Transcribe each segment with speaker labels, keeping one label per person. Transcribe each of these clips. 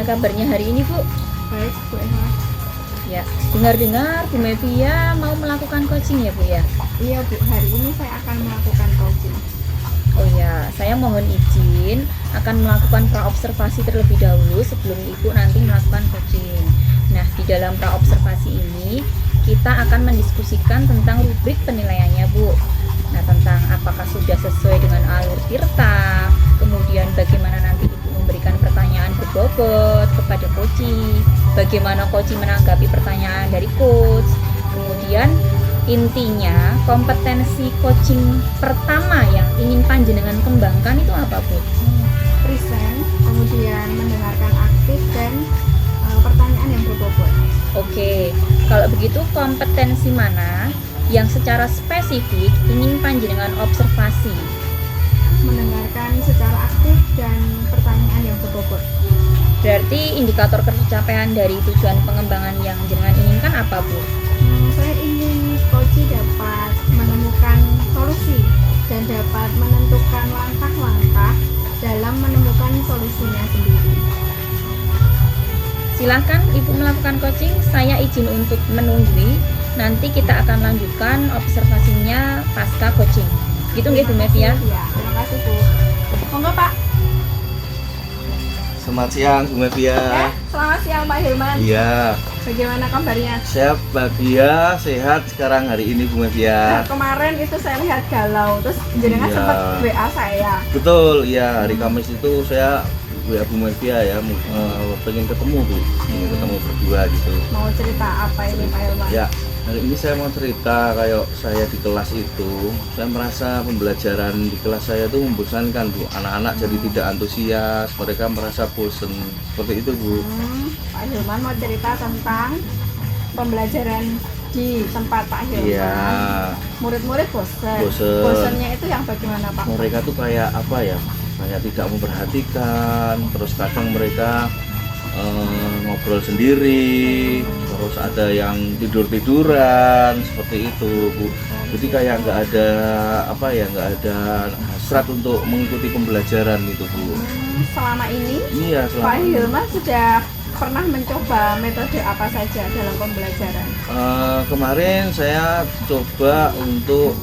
Speaker 1: kabarnya hari ini, Bu?
Speaker 2: Baik, Bu Eva.
Speaker 1: Ya, dengar-dengar Bu Mevia mau melakukan coaching ya, Bu ya?
Speaker 2: Iya, Bu. Hari ini saya akan melakukan coaching.
Speaker 1: Oh ya, saya mohon izin akan melakukan praobservasi terlebih dahulu sebelum Ibu nanti melakukan coaching. Nah, di dalam praobservasi ini kita akan mendiskusikan tentang rubrik penilaiannya, Bu. Nah, tentang apakah sudah sesuai dengan alur tirta, kemudian bagaimana nanti Ibu memberikan pertanyaan berbobot kepada coaching, bagaimana coaching menanggapi pertanyaan dari coach, kemudian intinya kompetensi coaching pertama yang ingin panjenengan kembangkan itu apa, Bu?
Speaker 2: Present, kemudian mendengarkan aktif dan pertanyaan yang berbobot.
Speaker 1: Oke, kalau begitu kompetensi mana yang secara spesifik ingin panjenengan observasi?
Speaker 2: Mendengarkan secara aktif dan pertanyaan yang berbobot.
Speaker 1: Berarti indikator pencapaian dari tujuan pengembangan yang jenengan inginkan apa, Bu?
Speaker 2: Saya ingin coach dapat menemukan solusi dan dapat menentukan langkah-langkah dalam menemukan solusinya sendiri.
Speaker 1: Silahkan Ibu melakukan coaching, saya izin untuk menunggui. Nanti kita akan lanjutkan observasinya pasca coaching. Gitu nggih Bu Mevia?
Speaker 2: Ya, terima kasih Bu. Monggo Pak.
Speaker 3: Selamat siang Bu Mevia.
Speaker 2: Selamat siang Pak Hilman.
Speaker 3: Iya.
Speaker 2: Bagaimana kabarnya?
Speaker 3: Saya bahagia, sehat sekarang hari ini Bu Mevia.
Speaker 2: Nah, kemarin itu saya lihat galau, terus jenengan
Speaker 3: Iya.
Speaker 2: sempat WA saya.
Speaker 3: Betul, ya hari Kamis itu saya WA Bu Mevia ya, pengen ketemu Bu, pengen ketemu berdua gitu.
Speaker 2: Mau cerita apa ini Pak Hilman?
Speaker 3: Ya, hari ini saya mau cerita kayak saya di kelas itu, saya merasa pembelajaran di kelas saya itu membosankan Bu. Anak-anak jadi tidak antusias, mereka merasa bosen, seperti itu Bu.
Speaker 2: Pak Hilman mau cerita tentang pembelajaran di tempat Pak Hilman.
Speaker 3: Iya.
Speaker 2: Murid-murid bosen.
Speaker 3: Bosen.
Speaker 2: Bosennya itu yang bagaimana Pak?
Speaker 3: Mereka tuh kayak apa ya, kayak tidak memperhatikan, terus kadang mereka ngobrol sendiri, terus ada yang tidur-tiduran seperti itu Bu. Jadi kayak nggak ada apa ya, nggak ada hasrat untuk mengikuti pembelajaran gitu Bu.
Speaker 2: Selama ini
Speaker 3: Iya,
Speaker 2: Pak
Speaker 3: selama
Speaker 2: Hilman sudah pernah mencoba metode apa saja dalam pembelajaran?
Speaker 3: kemarin saya coba untuk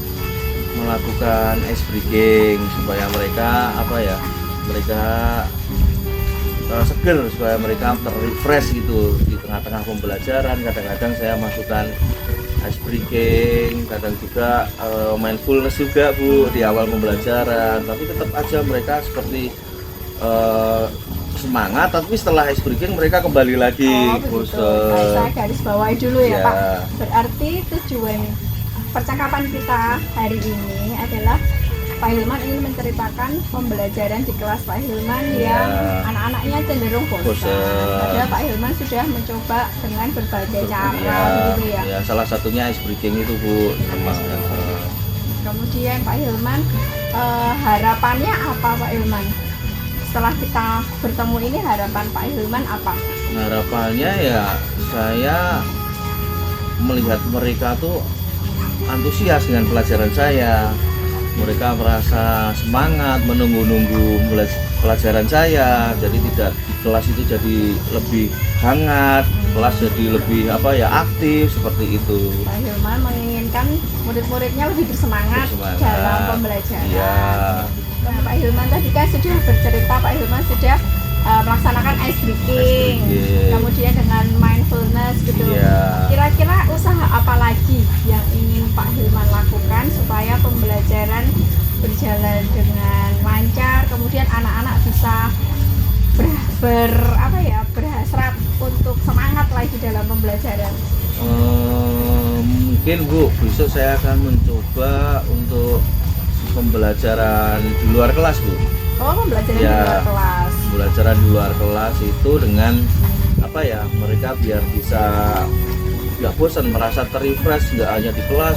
Speaker 3: melakukan ice breaking supaya mereka apa ya, mereka seger, supaya mereka terrefresh gitu di tengah-tengah pembelajaran. Kadang-kadang saya masukkan ice breaking, kadang juga mindfulness juga Bu di awal pembelajaran, tapi tetap aja mereka seperti semangat, tapi setelah ice breaking mereka kembali lagi
Speaker 2: Begitu. Baik, saya garis bawahi dulu ya
Speaker 3: Ya.
Speaker 2: Pak. Berarti tujuan percakapan kita hari ini adalah Pak Hilman ingin menceritakan pembelajaran di kelas Pak Hilman yang anak-anaknya cenderung bosan. Padahal Pak Hilman sudah mencoba dengan berbagai cara gitu ya.
Speaker 3: Ya, salah satunya ice breaking itu Bu.
Speaker 2: Kemudian Pak Hilman harapannya apa Pak Hilman? Setelah kita bertemu ini harapan Pak Hilman apa?
Speaker 3: Harapannya ya saya melihat mereka tuh antusias dengan pelajaran saya. Mereka merasa semangat menunggu-nunggu pelajaran saya. Jadi tidak di kelas itu jadi lebih hangat, kelas jadi lebih apa ya, aktif seperti itu.
Speaker 2: Pak Hilman menginginkan murid-muridnya lebih bersemangat dalam pembelajaran.
Speaker 3: Iya.
Speaker 2: Nah, Pak Hilman tadi kan sudah bercerita, Pak Hilman sudah melaksanakan ice breaking, kemudian dengan mindfulness gitu.
Speaker 3: Iya.
Speaker 2: Kira-kira usaha apa lagi yang ingin Pak Hilman lakukan supaya pembelajaran berjalan dengan lancar, kemudian anak-anak bisa berhasrat untuk semangat lagi dalam pembelajaran?
Speaker 3: Mungkin Bu, besok saya akan mencoba untuk pembelajaran di luar kelas Bu.
Speaker 2: Oh, pembelajaran di
Speaker 3: Ya.
Speaker 2: luar kelas.
Speaker 3: Pembelajaran di luar kelas itu dengan apa ya, mereka biar bisa nggak bosan, merasa terrefresh, nggak hanya di kelas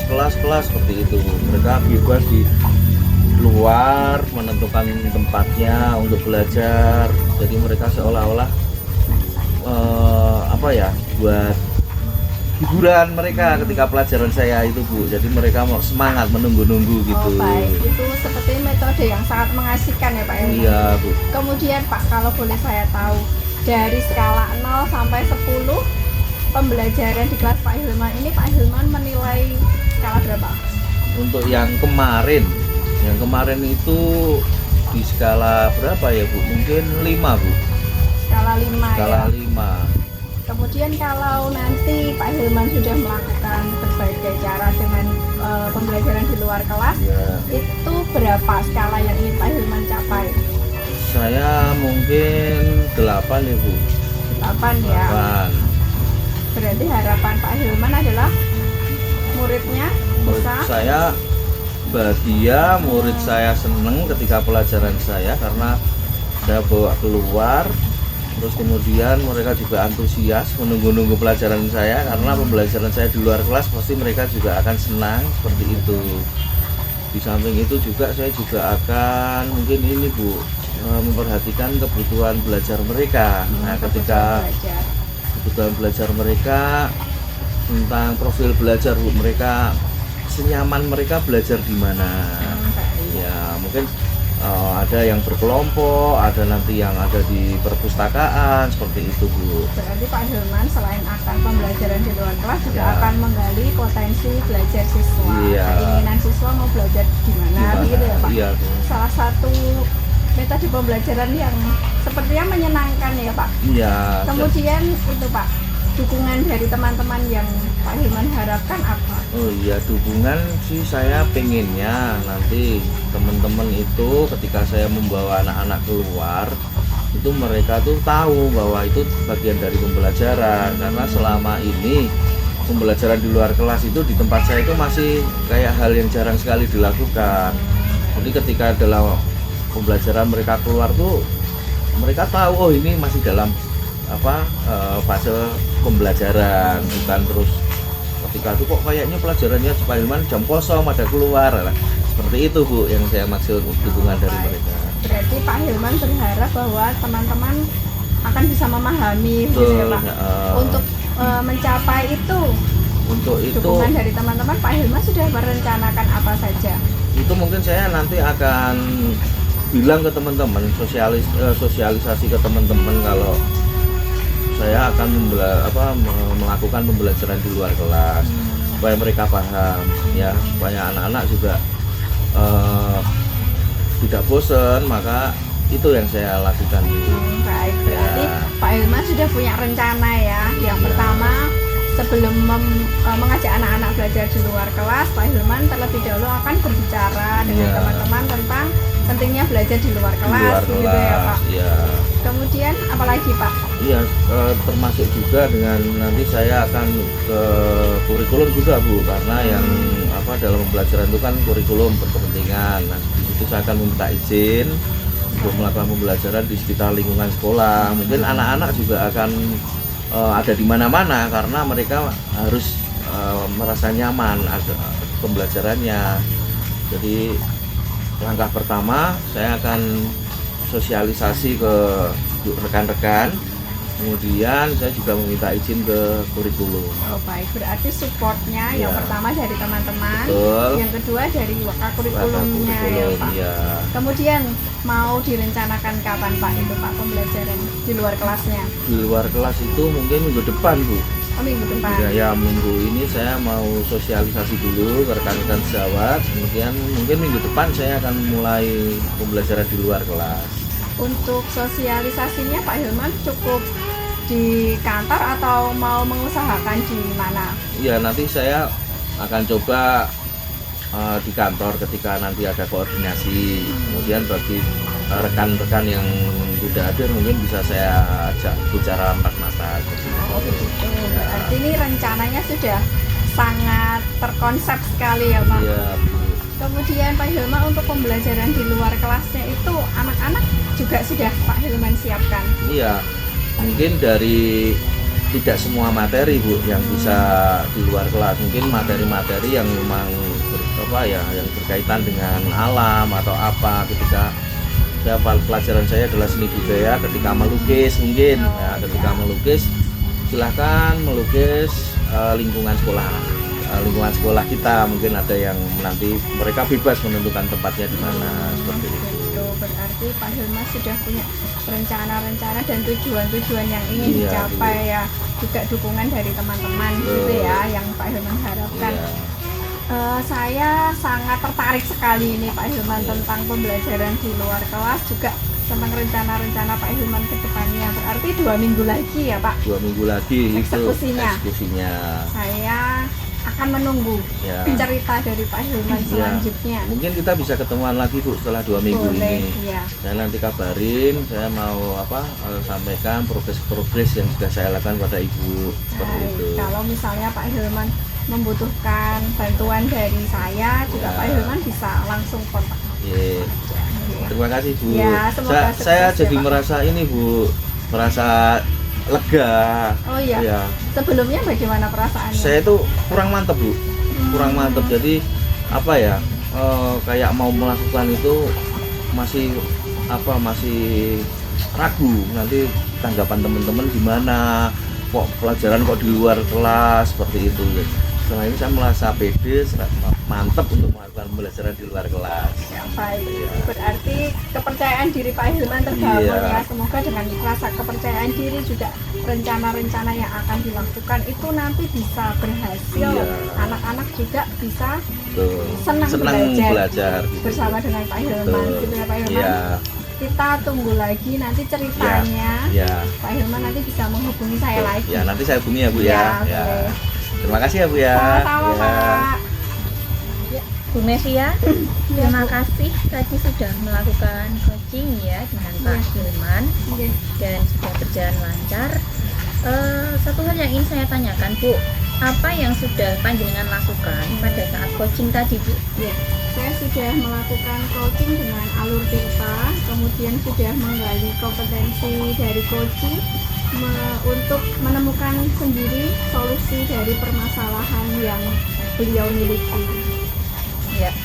Speaker 3: seperti itu. Mereka bebas di luar menentukan tempatnya untuk belajar, jadi mereka seolah-olah apa ya, buat hiburan mereka ketika pelajaran saya itu Bu. Jadi mereka mau semangat menunggu-nunggu gitu.
Speaker 2: Oh baik, itu seperti metode yang sangat mengasihkan ya Pak Hilman.
Speaker 3: Iya Bu.
Speaker 2: Kemudian Pak, kalau boleh saya tahu, dari skala 0 sampai 10 pembelajaran di kelas Pak Hilman ini, Pak Hilman menilai skala berapa?
Speaker 3: Untuk yang kemarin itu di skala berapa ya Bu? Mungkin 5 Bu.
Speaker 2: Skala 5
Speaker 3: Skala
Speaker 2: ya.
Speaker 3: 5.
Speaker 2: Kemudian kalau nanti Pak Hilman sudah melakukan berbagai cara dengan pembelajaran di luar kelas,
Speaker 3: Ya.
Speaker 2: itu berapa skala yang ingin Pak Hilman capai?
Speaker 3: Saya mungkin 8 ya Bu.
Speaker 2: 8 ya.
Speaker 3: 8.
Speaker 2: Berarti harapan Pak Hilman adalah muridnya
Speaker 3: Murid
Speaker 2: bisa
Speaker 3: saya bahagia, murid saya seneng ketika pelajaran saya karena saya bawa keluar, terus kemudian mereka juga antusias menunggu-nunggu pelajaran saya karena pembelajaran saya di luar kelas pasti mereka juga akan senang seperti itu. Di samping itu juga saya juga akan mungkin ini Bu, memperhatikan kebutuhan belajar mereka. Nah, ketika
Speaker 2: belajar.
Speaker 3: kebutuhan belajar mereka tentang profil belajar Bu, mereka senyaman mereka belajar di mana. Ya mungkin ada yang berkelompok, ada nanti yang ada di perpustakaan seperti itu Bu.
Speaker 2: Berarti Pak Hilman selain akan pembelajaran di luar kelas juga
Speaker 3: Ya.
Speaker 2: akan menggali potensi belajar siswa,
Speaker 3: Iya.
Speaker 2: keinginan siswa mau belajar di mana gitu ya Pak.
Speaker 3: Iya Bu.
Speaker 2: Salah satu metode pembelajaran yang sepertinya menyenangkan ya Pak.
Speaker 3: Iya.
Speaker 2: Kemudian itu Pak, dukungan dari teman-teman yang Pak Hilman harapkan apa?
Speaker 3: Oh iya, dukungan sih saya pengennya nanti teman-teman itu ketika saya membawa anak-anak keluar itu mereka tuh tahu bahwa itu bagian dari pembelajaran, karena selama ini pembelajaran di luar kelas itu di tempat saya itu masih kayak hal yang jarang sekali dilakukan. Jadi ketika dalam pembelajaran mereka keluar tuh mereka tahu oh ini masih dalam fase pembelajaran, bukan terus ketika itu kok kayaknya pelajarannya Pak Hilman jam kosong ada keluar lah. Seperti itu Bu yang saya maksud dukungan dari mereka.
Speaker 2: Berarti Pak Hilman berharap bahwa teman-teman akan bisa memahami gitu ya Pak. Untuk mencapai itu,
Speaker 3: untuk itu
Speaker 2: dukungan dari teman-teman, Pak Hilman sudah merencanakan apa saja?
Speaker 3: itu mungkin saya nanti akan bilang ke teman-teman, sosialisasi ke teman-teman kalau saya akan melakukan pembelajaran di luar kelas supaya mereka paham ya, supaya anak-anak juga tidak bosan, maka itu yang saya lakukan.
Speaker 2: Baik, berarti
Speaker 3: Ya.
Speaker 2: Pak Hilman sudah punya rencana ya. Yang pertama, sebelum mengajak anak-anak belajar di luar kelas, Pak Hilman terlebih dahulu akan berbicara dengan
Speaker 3: Ya.
Speaker 2: teman-teman tentang pentingnya belajar di luar
Speaker 3: Di
Speaker 2: kelas,
Speaker 3: luar
Speaker 2: gitu
Speaker 3: kelas
Speaker 2: ya Pak.
Speaker 3: ya.
Speaker 2: Kemudian apalagi Pak?
Speaker 3: Iya, termasuk juga dengan nanti saya akan ke kurikulum juga Bu, karena yang dalam pembelajaran itu kan kurikulum berkepentingan. Nah, di situ saya akan meminta izin untuk melakukan pembelajaran di sekitar lingkungan sekolah. Mungkin anak-anak juga akan ada di mana-mana karena mereka harus merasa nyaman pembelajarannya. Jadi langkah pertama saya akan sosialisasi ke rekan-rekan, kemudian saya juga meminta izin ke kurikulum.
Speaker 2: Oh baik, berarti supportnya yang
Speaker 3: Ya.
Speaker 2: pertama dari teman-teman,
Speaker 3: Betul.
Speaker 2: yang kedua dari wakil kurikulumnya ya Pak.
Speaker 3: Ya.
Speaker 2: Kemudian mau direncanakan kapan Pak itu Pak pembelajaran di luar kelasnya?
Speaker 3: Di luar kelas itu mungkin minggu depan Bu.
Speaker 2: Oh, minggu depan.
Speaker 3: Ya, minggu ini saya mau sosialisasi dulu ke rekan-rekan sejawat, kemudian mungkin minggu depan saya akan mulai pembelajaran di luar kelas.
Speaker 2: Untuk sosialisasinya Pak Hilman cukup di kantor atau mau mengusahakan di mana?
Speaker 3: Ya, nanti saya akan coba di kantor ketika nanti ada koordinasi. Kemudian bagi rekan-rekan yang tidak hadir mungkin bisa saya ajak bicara empat-mata.
Speaker 2: Oh begitu. Berarti ini rencananya sudah sangat terkonsep sekali ya Pak.
Speaker 3: Iya, Bu.
Speaker 2: Kemudian Pak Hilman untuk pembelajaran di luar kelasnya itu anak-anak juga sudah Pak Hilman siapkan.
Speaker 3: Iya, mungkin dari tidak semua materi Bu yang bisa di luar kelas. Mungkin materi-materi yang memang yang berkaitan dengan alam atau apa, ketika pelajaran saya adalah seni budaya, ketika melukis mungkin. Nah, ketika melukis silahkan melukis lingkungan sekolah kita, mungkin ada yang nanti mereka bebas menentukan tempatnya di mana, seperti itu.
Speaker 2: berarti Pak Hilman sudah punya rencana-rencana dan tujuan-tujuan yang ingin
Speaker 3: Iya,
Speaker 2: dicapai ya. Juga dukungan dari teman-teman gitu ya yang Pak Hilman harapkan.
Speaker 3: Iya.
Speaker 2: Saya sangat tertarik sekali ini Pak Hilman tentang pembelajaran di luar kelas, juga tentang rencana-rencana Pak Hilman ke depannya. Berarti 2 minggu lagi ya Pak
Speaker 3: 2 minggu lagi
Speaker 2: Eksekusinya.
Speaker 3: itu eksekusinya.
Speaker 2: saya akan menunggu
Speaker 3: Ya.
Speaker 2: cerita dari Pak Hilman
Speaker 3: Iya.
Speaker 2: selanjutnya.
Speaker 3: Mungkin kita bisa ketemuan lagi Bu setelah 2 minggu
Speaker 2: Boleh,
Speaker 3: ini.
Speaker 2: ya.
Speaker 3: Saya nanti kabarin, saya mau sampaikan progres-progres yang sudah saya lakukan pada Ibu seperti
Speaker 2: Baik,
Speaker 3: itu.
Speaker 2: kalau misalnya Pak Hilman membutuhkan bantuan dari saya, juga
Speaker 3: Ya.
Speaker 2: Pak Hilman bisa langsung kontak.
Speaker 3: Iya. Terima kasih Bu.
Speaker 2: Ya, semoga
Speaker 3: Saya
Speaker 2: sukses ya,
Speaker 3: jadi
Speaker 2: Pak.
Speaker 3: merasa ini Bu, merasa lega.
Speaker 2: Oh iya,
Speaker 3: Ya.
Speaker 2: sebelumnya bagaimana perasaannya?
Speaker 3: Saya itu kurang mantep Bu, kurang mantep. Jadi apa ya, kayak mau melakukan itu masih masih ragu. Nanti tanggapan teman-teman gimana? Kok pelajaran kok di luar kelas seperti itu. Setelah ini saya merasa pede, mantep untuk melakukan pembelajaran di luar kelas.
Speaker 2: Ya, baik.
Speaker 3: Iya.
Speaker 2: Berarti kepercayaan diri Pak Hilman terbangun
Speaker 3: Iya.
Speaker 2: ya. Semoga dengan rasa kepercayaan diri juga rencana-rencana yang akan dilakukan itu nanti bisa berhasil.
Speaker 3: Iya.
Speaker 2: Anak-anak juga bisa
Speaker 3: Tuh.
Speaker 2: Senang
Speaker 3: belajar gitu.
Speaker 2: bersama dengan Pak Hilman.
Speaker 3: Betul.
Speaker 2: Gitu ya Pak Hilman.
Speaker 3: Iya,
Speaker 2: Kita tunggu lagi nanti ceritanya.
Speaker 3: iya.
Speaker 2: Pak Hilman nanti bisa menghubungi saya lagi.
Speaker 3: Ya, nanti saya hubungi ya Bu
Speaker 2: Ya,
Speaker 3: ya.
Speaker 2: boleh.
Speaker 3: Terima kasih ya Bu ya.
Speaker 2: Sama-sama
Speaker 3: Ya.
Speaker 2: Pak.
Speaker 1: Bu Mevia, terima kasih tadi sudah melakukan coaching ya dengan Pak Hilman
Speaker 2: Oke.
Speaker 1: dan sudah berjalan lancar. Satu hal yang ingin saya tanyakan Bu, apa yang sudah panjenengan lakukan pada saat coaching tadi Bu?
Speaker 2: Ya, saya sudah melakukan coaching dengan alur Tirta, kemudian sudah menggali kompetensi dari coaching untuk menemukan sendiri solusi dari permasalahan yang beliau miliki.
Speaker 1: Ya,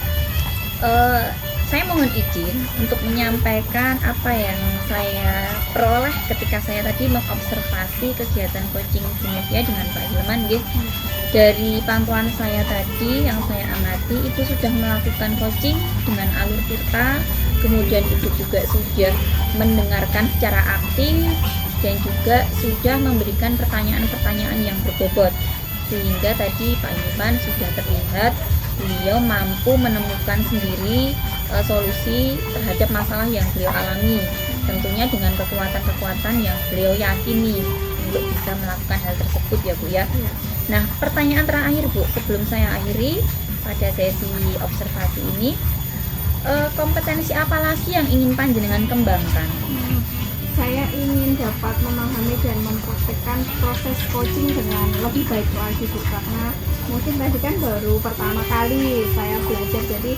Speaker 1: saya mohon izin untuk menyampaikan apa yang saya peroleh ketika saya tadi mengobservasi kegiatan coaching Bu Mevia dengan Pak Hilman. Nggih. Dari pantauan saya tadi yang saya amati itu sudah melakukan coaching dengan alur Tirta, kemudian Ibu juga sudah mendengarkan secara aktif dan juga sudah memberikan pertanyaan-pertanyaan yang berbobot, sehingga tadi Pak Hilman sudah terlihat beliau mampu menemukan sendiri solusi terhadap masalah yang beliau alami, tentunya dengan kekuatan-kekuatan yang beliau yakini untuk bisa melakukan hal tersebut ya Bu ya. Nah, pertanyaan terakhir Bu, sebelum saya akhiri pada sesi observasi ini, kompetensi apa lagi yang ingin panjenengan kembangkan?
Speaker 2: Saya ingin dapat memahami dan mempraktekkan proses coaching dengan lebih baik lagi Bu, karena mungkin tadi kan baru pertama kali saya belajar, jadi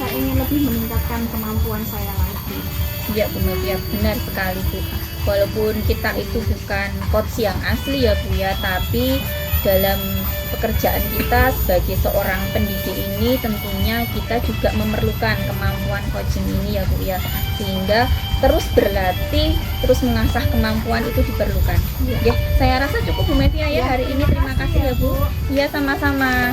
Speaker 2: saya ingin lebih meningkatkan kemampuan saya lagi.
Speaker 1: Ya Bu Mevia, benar sekali Bu. Walaupun kita itu bukan coach yang asli ya Bu ya, tapi dalam pekerjaan kita sebagai seorang pendidik ini tentunya kita juga memerlukan kemampuan coaching ini ya Bu ya, sehingga terus berlatih, terus mengasah kemampuan itu diperlukan.
Speaker 2: Iya.
Speaker 1: Ya, saya rasa cukup Bu Mevia ya hari ini. Terima kasih ya Bu. Iya, sama-sama.